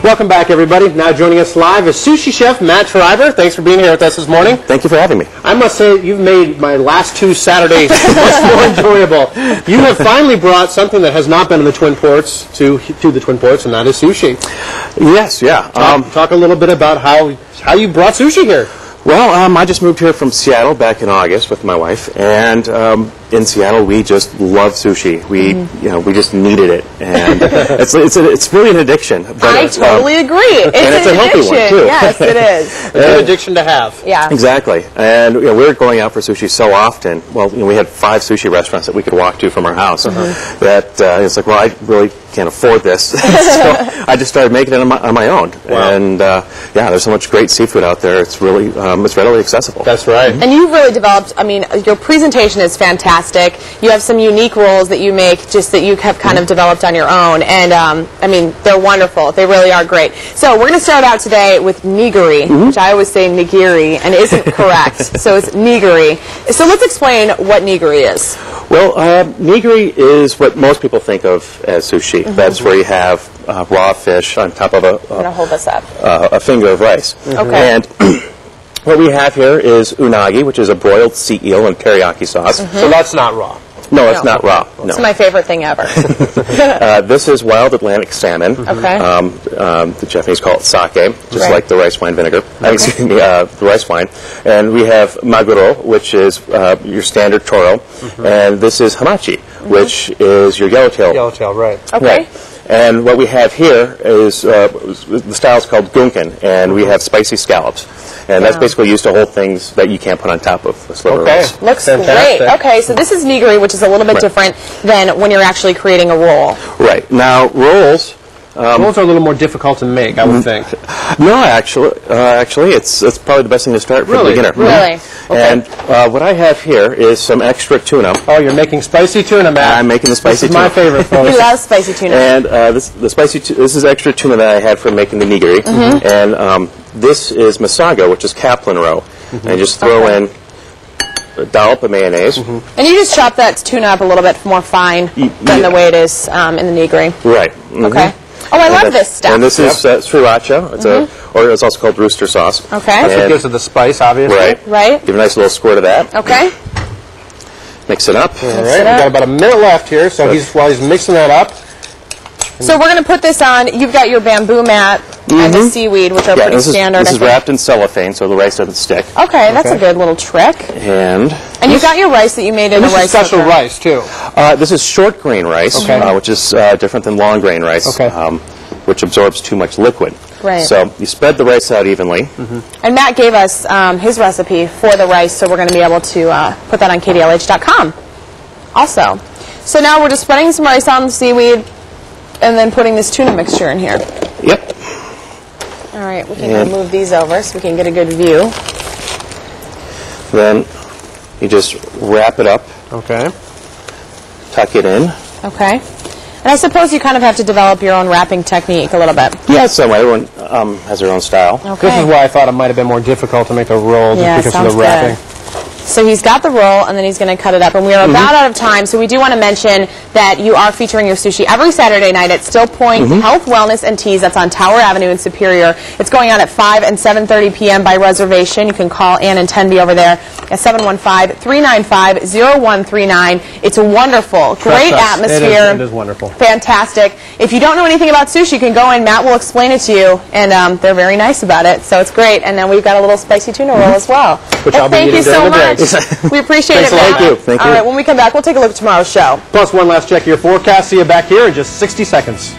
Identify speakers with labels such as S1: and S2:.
S1: Welcome back, everybody. Now joining us live is sushi chef Matt Treiber. Thanks for being here with us this morning.
S2: Thank you for having me.
S1: I must say, you've made my last 2 Saturdays much more enjoyable. You have finally brought something that has not been in the Twin Ports to the Twin Ports, and that is sushi.
S2: Yes, yeah.
S1: Talk a little bit about how you brought sushi here.
S2: Well, I just moved here from Seattle back in August with my wife, and in Seattle we just love sushi. We just needed it, and it's really an addiction. But
S3: I totally agree. It's
S2: a healthy one too.
S3: Yes, it is.
S1: A good addiction to have.
S3: Yeah.
S2: Exactly. And we're going out for sushi so often. Well, we had 5 sushi restaurants that we could walk to from our house. That it's like, well, I really can't afford this, so I just started making it on my own.
S1: Wow.
S2: And yeah, there's so much great seafood out there. It's really it's readily accessible.
S1: That's right.
S3: And you've really developed. I mean, your presentation is fantastic. You have some unique rolls that you make, just that you have kind of developed on your own. And I mean, they're wonderful. They really are great. So we're going to start out today with nigiri, which I always say nigiri, and isn't correct. So it's nigiri. So let's explain what nigiri is.
S2: Well, nigiri is what most people think of as sushi. That's where you have raw fish on top of
S3: I'm going to hold this up.
S2: a finger of rice.
S3: Okay.
S2: And what we have here is unagi, which is a broiled sea eel in teriyaki sauce.
S1: So that's not raw.
S2: No, it's not raw. No.
S3: It's my favorite thing ever.
S2: This is wild Atlantic salmon.
S3: Okay.
S2: The Japanese call it sake, just like the rice wine vinegar. Excuse me, the rice wine. And we have maguro, which is your standard toro. And this is hamachi, which is your yellowtail.
S1: Yellowtail, right.
S3: Okay.
S2: Right. And what we have here is, the style is called gunkan, and we have spicy scallops. And that's basically used to hold things that you can't put on top of a sliver of rice.
S3: Looks
S1: Fantastic.
S3: great. Okay, so this is nigiri, which is a little bit different than when you're actually creating a roll.
S2: Right. Now, rolls...
S1: Rolls are a little more difficult to make, I would think.
S2: No, actually, it's probably the best thing to start for a beginner.
S3: Really?
S2: Okay. And what I have here is some extra tuna.
S1: Oh, you're making spicy tuna, Matt.
S2: I'm making the spicy
S1: tuna.
S2: tuna.
S1: This is my favorite, folks.
S3: He loves spicy tuna.
S2: And this is extra tuna that I had for making the nigiri. And this is masago, which is kaplan roe. And just throw in a dollop of mayonnaise.
S3: And you just chop that tuna up a little bit more fine than the way it is in the nigiri.
S2: Right.
S3: Okay. Oh, I love this stuff.
S2: And this is sriracha. It's or it's also called rooster sauce.
S3: Okay.
S1: That's what gives it the spice, obviously.
S2: Right.
S3: Right.
S2: Give a nice little squirt of that.
S3: Okay.
S2: Mix it up.
S1: All right. We've got about a minute left here, so while he's mixing that up.
S3: So we're going to put this on. You've got your bamboo mat and the seaweed, which are pretty standard.
S2: This is wrapped in cellophane, so the rice doesn't stick.
S3: Okay, that's a good little trick.
S2: And
S3: you've got your rice that you made in a rice
S1: This is special
S3: cooker.
S1: rice, too.
S2: This is short grain rice, which is different than long grain rice, which absorbs too much liquid.
S3: Right.
S2: So you spread the rice out evenly.
S3: And Matt gave us his recipe for the rice, so we're going to be able to put that on KDLH.com also. So now we're just spreading some rice on the seaweed and then putting this tuna mixture in here.
S2: Yep.
S3: All right, we can move these over so we can get a good view.
S2: Then you just wrap it up.
S1: Okay.
S2: Tuck it in.
S3: Okay. And I suppose you kind of have to develop your own wrapping technique a little bit.
S2: Yeah, so everyone has their own style.
S3: Okay.
S1: This is why I thought it might have been more difficult to make a roll just because of the wrapping.
S3: Good. So he's got the roll, and then he's going to cut it up. And we are about out of time, so we do want to mention that you are featuring your sushi every Saturday night at Still Point Health, Wellness, and Teas. That's on Tower Avenue in Superior. It's going on at 5 and 7:30 p.m. by reservation. You can call Ann and Tenby over there at 715-395-0139. It's wonderful. Great atmosphere.
S1: It is wonderful.
S3: Fantastic. If you don't know anything about sushi, you can go in. Matt will explain it to you, and they're very nice about it. So it's great. And then we've got a little spicy tuna roll as well.
S1: Which I'll be
S3: thank you
S1: eating
S3: so
S1: during the break.
S3: much. We appreciate it, Matt.
S2: Thank you. Thank you.
S3: All right, when we come back, we'll take a look at tomorrow's show.
S1: Plus, one last check of your forecast. See you back here in just 60 seconds.